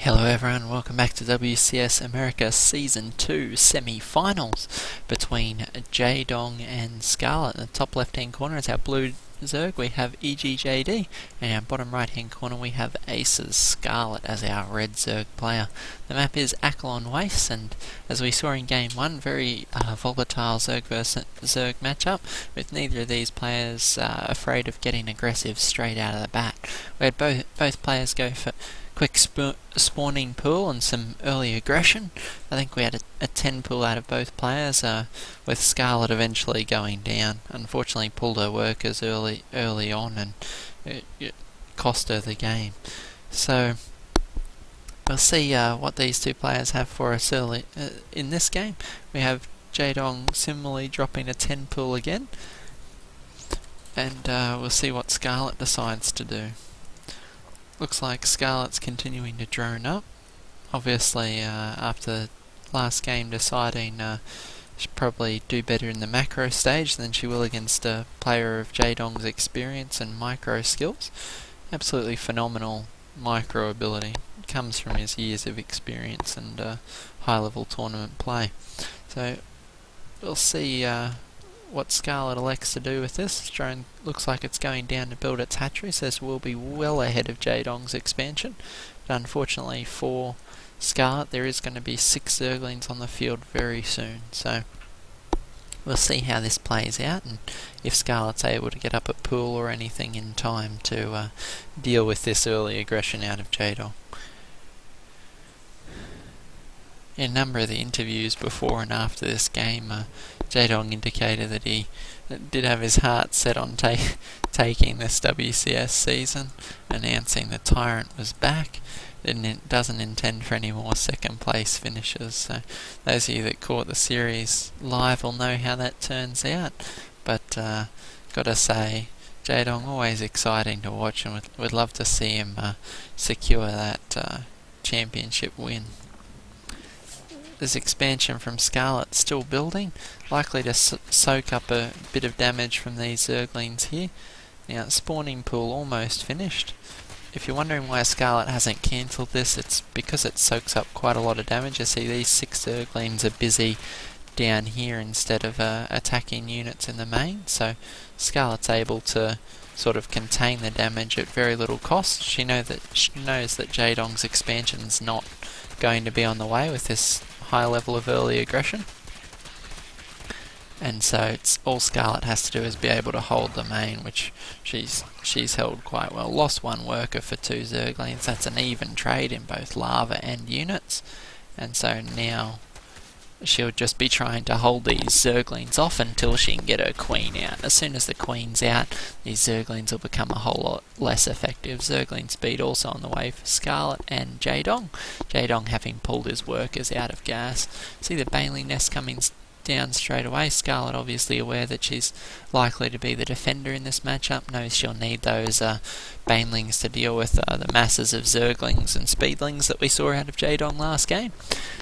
Hello everyone, welcome back to WCS America Season 2 Semi-Finals between Jaedong and Scarlett. In the top left hand corner is our blue Zerg, we have EGJD, and our bottom right hand corner we have ACER Scarlett as our red Zerg player. The map is Akilon Wastes, and as we saw in Game 1, very volatile Zerg vs Zerg matchup, with neither of these players afraid of getting aggressive straight out of the bat. We had both players go for quick spawning pool and some early aggression. I think we had a 10 pool out of both players, with Scarlett eventually going down. Unfortunately pulled her workers early on, and it cost her the game. So we'll see what these two players have for us early in this game. We have Jaedong similarly dropping a 10 pool again, and we'll see what Scarlett decides to do. Looks like Scarlett's continuing to drone up. Obviously, after last game deciding she'll probably do better in the macro stage than she will against a player of Jaedong's experience and micro skills. Absolutely phenomenal micro ability. It comes from his years of experience and high level tournament play. So we'll see what Scarlett elects to do with this. Drone looks like it's going down to build its hatchery, so this will be well ahead of Jaedong's expansion. But unfortunately for Scarlett, there is going to be 6 Zerglings on the field very soon. So we'll see how this plays out, and if Scarlett's able to get up a pool or anything in time to deal with this early aggression out of Jaedong. In a number of the interviews before and after this game, Jaedong indicated that he did have his heart set on taking this WCS season, announcing the Tyrant was back, and it doesn't intend for any more second place finishes. So those of you that caught the series live will know how that turns out, but gotta say, Jaedong always exciting to watch, and would love to see him secure that championship win. This expansion from Scarlett still building, likely to soak up a bit of damage from these Zerglings here. Now, spawning pool almost finished. If you're wondering why Scarlett hasn't cancelled this, it's because it soaks up quite a lot of damage. You see these 6 Zerglings are busy down here instead of attacking units in the main, so Scarlett's able to sort of contain the damage at very little cost. She knows that Jaedong's expansion's not going to be on the way with this high level of early aggression, and so it's all Scarlett has to do is be able to hold the main, which she's held quite well. Lost 1 worker for 2 Zerglings. That's an even trade in both lava and units, and so now she'll just be trying to hold these Zerglings off until she can get her queen out. As soon as the queen's out, these Zerglings will become a whole lot less effective. Zergling speed also on the way for Scarlett and Jaedong. Jaedong having pulled his workers out of gas. See the Baneling nest coming down straight away. Scarlett obviously aware that she's likely to be the defender in this matchup, knows she'll need those Banelings to deal with the masses of Zerglings and Speedlings that we saw out of Jaedong last game.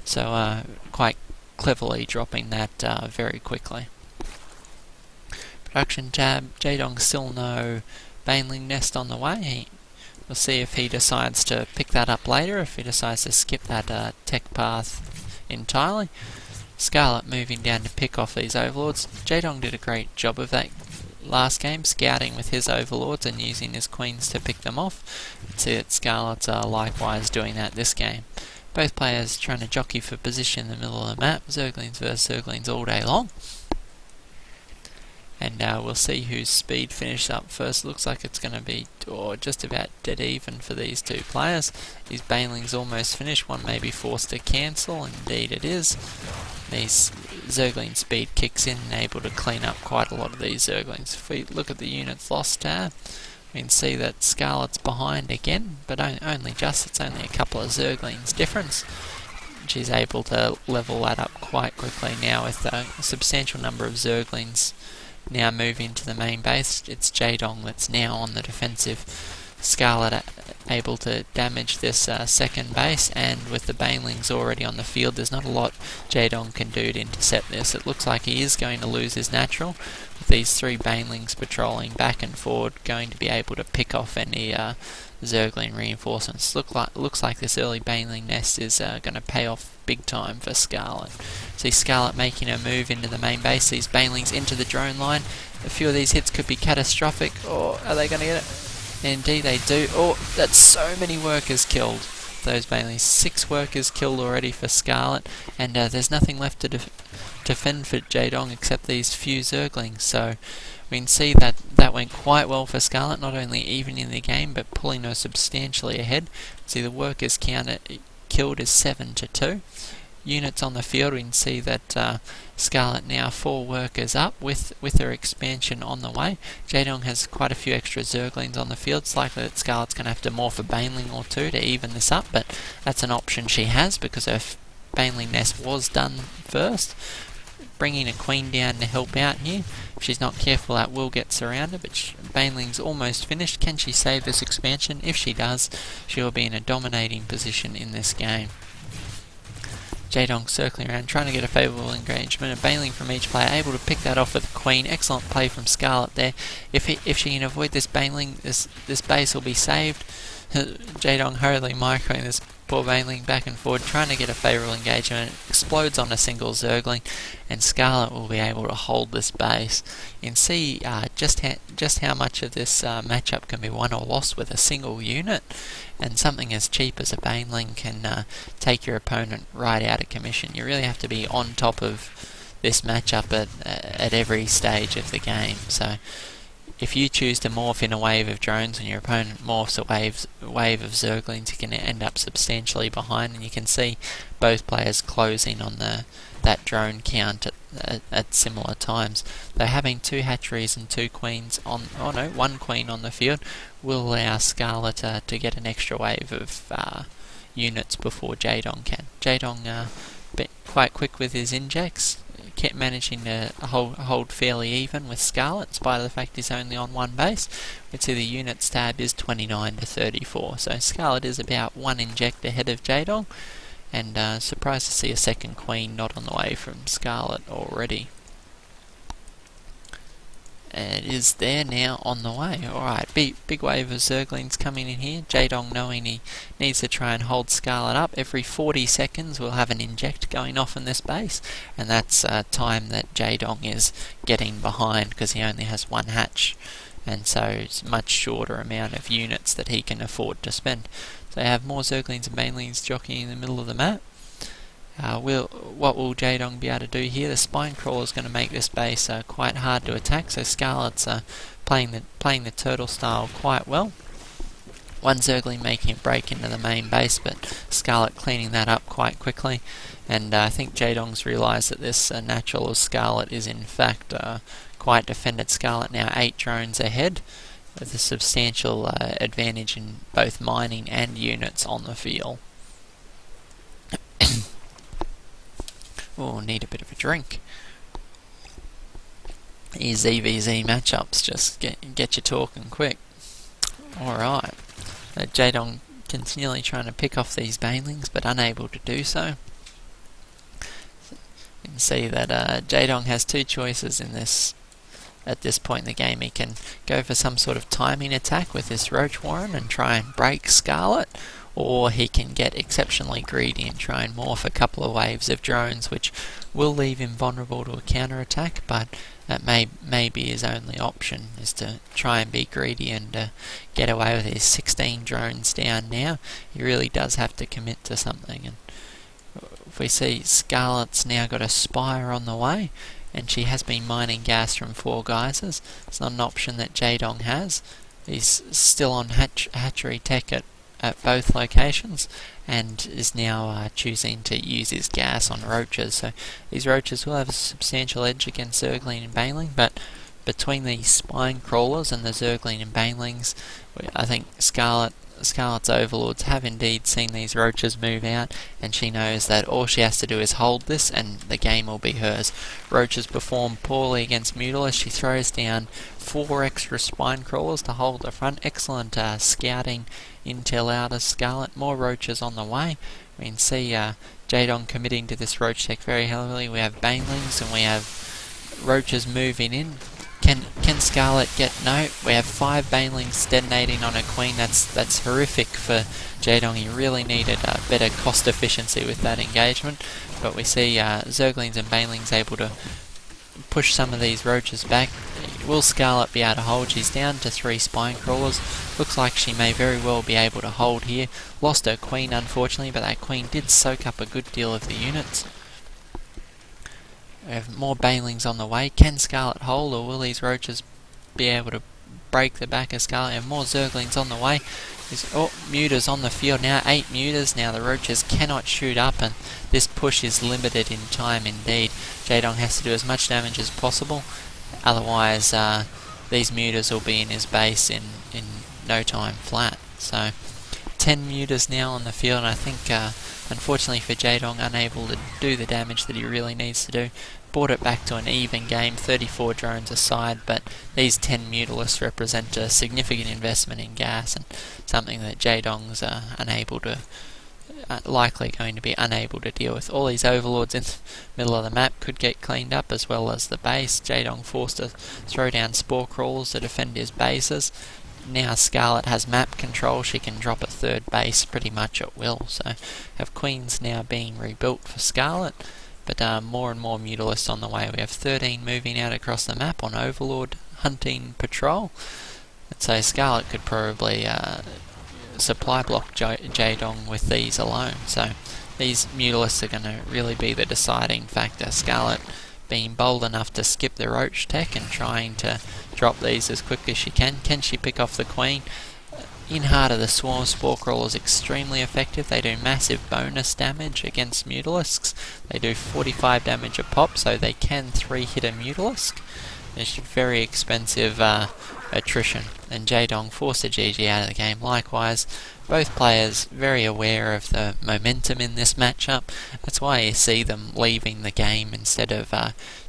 So quite cleverly dropping that very quickly. Production tab, Jaedong still no Baneling nest on the way. We'll see if he decides to pick that up later, if he decides to skip that tech path entirely. Scarlett moving down to pick off these overlords. Jaedong did a great job of that last game, scouting with his overlords and using his queens to pick them off. See that Scarlett's likewise doing that this game. Both players trying to jockey for position in the middle of the map. Zerglings versus Zerglings all day long. And we'll see whose speed finishes up first. Looks like it's going to be just about dead even for these two players. These Banelings almost finished. One may be forced to cancel. Indeed it is. These Zergling speed kicks in and able to clean up quite a lot of these Zerglings. If we look at the units lost tab, we can see that Scarlett's behind again, but only just. It's only a couple of Zerglings difference. She's able to level that up quite quickly now with a substantial number of Zerglings now moving to the main base. It's Jaedong that's now on the defensive. Scarlett able to damage this second base, and with the Banelings already on the field, there's not a lot Jaedong can do to intercept this. It looks like he is going to lose his natural, with these 3 Banelings patrolling back and forward, going to be able to pick off any Zergling reinforcements. Looks like this early baneling nest is going to pay off big time for Scarlett. See Scarlett making her move into the main base. These banelings into the drone line. A few of these hits could be catastrophic. Or are they going to get it? Indeed they do. Oh, that's so many workers killed. Those banelings. 6 workers killed already for Scarlett, and there's nothing left to defend for Jaedong except these few Zerglings. So we can see that that went quite well for Scarlett, not only evening the game but pulling her substantially ahead. See the workers count killed is 7-2. Units on the field, we can see that Scarlett now 4 workers up with her expansion on the way. Jaedong has quite a few extra Zerglings on the field. It's likely that Scarlett's going to have to morph a baneling or 2 to even this up, but that's an option she has because her baneling nest was done first. Bringing a queen down to help out here. If she's not careful, that will get surrounded, but baneling's almost finished. Can she save this expansion? If she does, she'll be in a dominating position in this game. Jaedong circling around, trying to get a favourable engagement. A baneling from each player, able to pick that off with the queen. Excellent play from Scarlett there. If she can avoid this baneling, this base will be saved. Jaedong hurriedly microing this poor baneling back and forward, trying to get a favourable engagement. It explodes on a single Zergling, and Scarlett will be able to hold this base. You can see just how much of this matchup can be won or lost with a single unit, and something as cheap as a baneling can take your opponent right out of commission. You really have to be on top of this matchup at every stage of the game. So if you choose to morph in a wave of drones and your opponent morphs a wave of Zerglings, you can end up substantially behind, and you can see both players closing on that drone count at similar times. Though having 2 hatcheries and 2 queens on, 1 queen on the field will allow Scarlett to get an extra wave of units before Jaedong can. Jaedong quite quick with his injects, kept managing to hold fairly even with Scarlett, in spite of the fact he's only on 1 base. We see the units tab is 29-34, so Scarlett is about 1 inject ahead of Jaedong, and surprised to see a second queen not on the way from Scarlett already. It is there now on the way. Alright, big wave of Zerglings coming in here. Jaedong knowing he needs to try and hold Scarlett up. Every 40 seconds we'll have an inject going off in this base, and that's time that Jaedong is getting behind because he only has 1 hatch, and so it's a much shorter amount of units that he can afford to spend. So they have more Zerglings and banelings jockeying in the middle of the map. What will Jaedong be able to do here? The spine crawler is going to make this base quite hard to attack, so Scarlett's playing the turtle style quite well. 1 Zergling making a break into the main base, but Scarlett cleaning that up quite quickly, and I think Jaedong's realised that this natural of Scarlett is in fact quite defended. Scarlett now 8 drones ahead, with a substantial advantage in both mining and units on the field. Oh, need a bit of a drink. These ZVZ matchups just get you talking quick. Alright. Jaedong continually trying to pick off these banelings, but unable to do so. You can see that Jaedong has 2 choices in this. At this point in the game, he can go for some sort of timing attack with this Roach Warren and try and break Scarlett, or he can get exceptionally greedy and try and morph a couple of waves of drones, which will leave him vulnerable to a counter-attack, but that may be his only option, is to try and be greedy and get away with his 16 drones down now. He really does have to commit to something, and if we see Scarlett's now got a Spire on the way, and she has been mining gas from 4 geysers. It's not an option that Jaedong has. He's still on hatchery tech at both locations, and is now choosing to use his gas on roaches. So these roaches will have a substantial edge against Zergling and baneling, but between the spine crawlers and the Zergling and banelings, I think Scarlett's overlords have indeed seen these roaches move out, and she knows that all she has to do is hold this and the game will be hers. Roaches perform poorly against Mutilis. She throws down 4 extra spine crawlers to hold the front. Excellent scouting intel out of Scarlett. More roaches on the way. We can see Jaedong committing to this roach tech very heavily. We have banelings and we have roaches moving in. Can Scarlett get... No, we have 5 banelings detonating on a queen. That's horrific for Jaedong. He really needed better cost efficiency with that engagement. But we see Zerglings and banelings able to push some of these roaches back. Will Scarlett be able to hold? She's down to 3 spine crawlers. Looks like she may very well be able to hold here. Lost her queen unfortunately, but that queen did soak up a good deal of the units. We have more banelings on the way. Can Scarlett hold, or will these roaches be able to break the back of Scarlett? And more Zerglings on the way. Mutas on the field now. 8 mutas. Now the roaches cannot shoot up, and this push is limited in time indeed. Jaedong has to do as much damage as possible. Otherwise, these mutas will be in his base in no time flat. So, 10 mutas now on the field, and I think, unfortunately for Jaedong, unable to do the damage that he really needs to do. Brought it back to an even game, 34 drones aside, but these 10 mutalisks represent a significant investment in gas, and something that Jaedong's unable to... likely going to be unable to deal with. All these overlords in the middle of the map could get cleaned up, as well as the base. Jaedong forced to throw down spore crawlers to defend his bases. Now Scarlett has map control. She can drop a 3rd base pretty much at will. So have queens now being rebuilt for Scarlett, but more and more mutalisks on the way. We have 13 moving out across the map on overlord hunting patrol. And so Scarlett could probably supply block Jaedong with these alone. So these mutalisks are going to really be the deciding factor. Scarlett being bold enough to skip the roach tech and trying to drop these as quick as she can. Can she pick off the queen? In Heart of the Swarm, Spore Crawler is extremely effective. They do massive bonus damage against mutalisks. They do 45 damage a pop, so they can 3-hit a mutalisk. It's very expensive attrition, and Jaedong forced a GG out of the game. Likewise, both players very aware of the momentum in this matchup. That's why you see them leaving the game instead of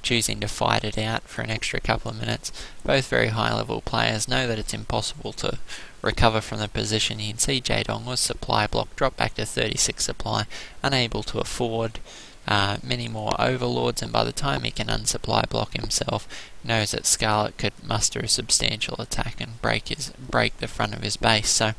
choosing to fight it out for an extra couple of minutes. Both very high level players know that it's impossible to recover from the position. You can see Jaedong was supply block, dropped back to 36 supply, unable to afford many more overlords, and by the time he can unsupply block himself, knows that Scarlett could muster a substantial attack and break the front of his base. So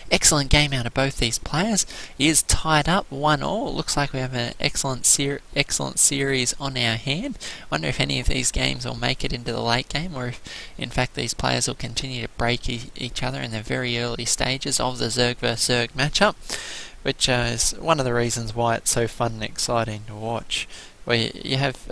excellent game out of both these players. It is tied up 1-1. Looks like we have an excellent series on our hand. Wonder if any of these games will make it into the late game, or if in fact these players will continue to break each other in the very early stages of the Zerg vs Zerg matchup, which is one of the reasons why it's so fun and exciting to watch. Where you have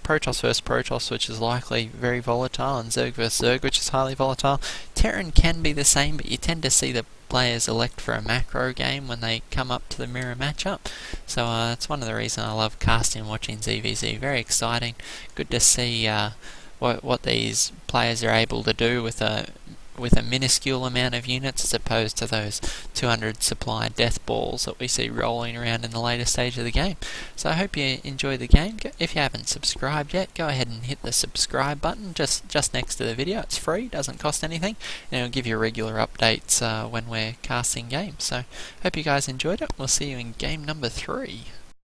Protoss vs Protoss, which is likely very volatile, and Zerg vs Zerg, which is highly volatile. Terran can be the same, but you tend to see the players elect for a macro game when they come up to the mirror matchup. So it's one of the reasons I love casting and watching ZVZ. Very exciting. Good to see what these players are able to do with a minuscule amount of units, as opposed to those 200 supply death balls that we see rolling around in the later stage of the game. So I hope you enjoy the game. If you haven't subscribed yet, go ahead and hit the subscribe button just next to the video. It's free, doesn't cost anything, and it'll give you regular updates when we're casting games. So hope you guys enjoyed it. We'll see you in game number 3.